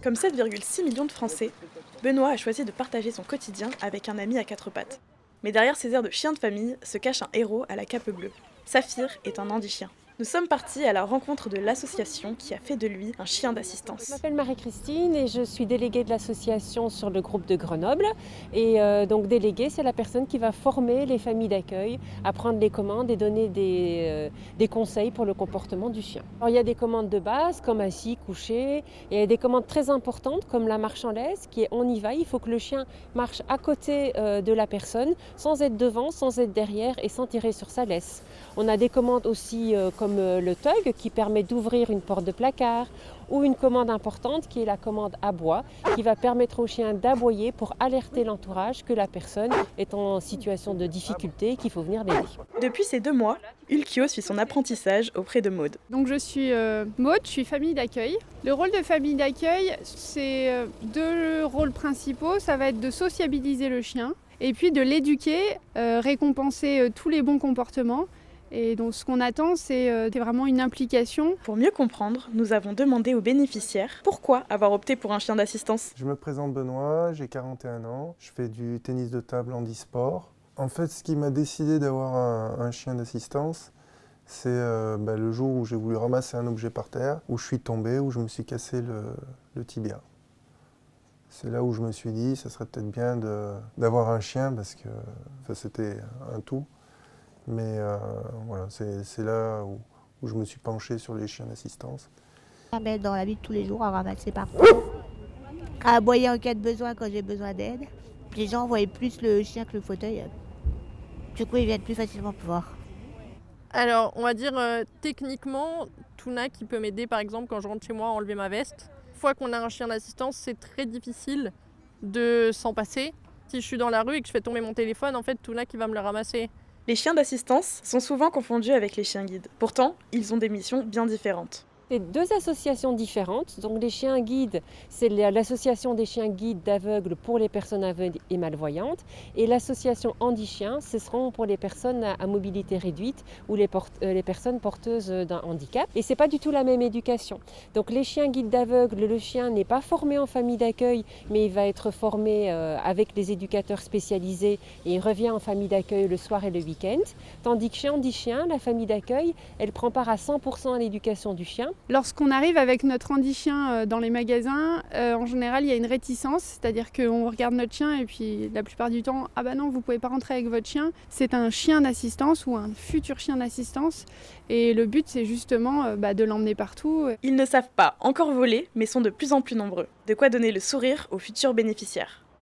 Comme 7,6 millions de Français, Benoît a choisi de partager son quotidien avec un ami à quatre pattes. Mais derrière ces airs de chien de famille se cache un héros à la cape bleue. Saphir est un handi-chien. Nous sommes partis à la rencontre de l'association qui a fait de lui un chien Je d'assistance. m'appelle Marie-Christine et je suis déléguée de l'association sur le groupe de Grenoble. Et donc déléguée, c'est la personne qui va former les familles d'accueil à prendre les commandes et donner des conseils pour le comportement du chien. Alors, il y a des commandes de base comme assis, couché. Et il y a des commandes très importantes comme la marche en laisse qui est on y va. Il faut que le chien marche à côté de la personne sans être devant, sans être derrière et sans tirer sur sa laisse. On a des commandes aussi comme le tug qui permet d'ouvrir une porte de placard ou une commande importante qui est la commande aboie qui va permettre au chien d'aboyer pour alerter l'entourage que la personne est en situation de difficulté et qu'il faut venir l'aider. Depuis ces 2 mois, Ulkio suit son apprentissage auprès de Maude. Donc je suis Maude, je suis famille d'accueil. Le rôle de famille d'accueil, c'est deux rôles principaux. Ça va être de sociabiliser le chien et puis de l'éduquer, récompenser tous les bons comportements. Et donc ce qu'on attend, c'est vraiment une implication. Pour mieux comprendre, nous avons demandé aux bénéficiaires pourquoi avoir opté pour un chien d'assistance. Je me présente Benoît, j'ai 41 ans, je fais du tennis de table handisport. En fait, ce qui m'a décidé d'avoir un chien d'assistance, c'est le jour où j'ai voulu ramasser un objet par terre, où je suis tombé, où je me suis cassé le tibia. C'est là où je me suis dit, ça serait peut-être bien d'avoir un chien, parce que c'était un tout. Mais voilà, c'est là où je me suis penché sur les chiens d'assistance. Dans la vie de tous les jours, à ramasser partout, à aboyer en cas de besoin quand j'ai besoin d'aide. Les gens voyaient plus le chien que le fauteuil. Du coup, ils viennent plus facilement me voir. Alors, on va dire techniquement, Tuna qui peut m'aider par exemple quand je rentre chez moi à enlever ma veste. Une fois qu'on a un chien d'assistance, c'est très difficile de s'en passer. Si je suis dans la rue et que je fais tomber mon téléphone, en fait, Tuna qui va me le ramasser. Les chiens d'assistance sont souvent confondus avec les chiens guides. Pourtant, ils ont des missions bien différentes. C'est deux associations différentes. Donc les chiens guides, c'est l'association des chiens guides d'aveugles pour les personnes aveugles et malvoyantes. Et l'association Handi-Chien, ce seront pour les personnes à mobilité réduite ou les personnes porteuses d'un handicap. Et c'est pas du tout la même éducation. Donc les chiens guides d'aveugles, le chien n'est pas formé en famille d'accueil, mais il va être formé avec les éducateurs spécialisés et il revient en famille d'accueil le soir et le week-end. Tandis que chez Handi-Chien, la famille d'accueil, elle prend part à 100% à l'éducation du chien. Lorsqu'on arrive avec notre handi-chien dans les magasins, en général, il y a une réticence, c'est-à-dire qu'on regarde notre chien et puis la plupart du temps, ah bah non, vous pouvez pas rentrer avec votre chien. C'est un chien d'assistance ou un futur chien d'assistance et le but, c'est justement de l'emmener partout. Ils ne savent pas encore voler, mais sont de plus en plus nombreux. De quoi donner le sourire aux futurs bénéficiaires.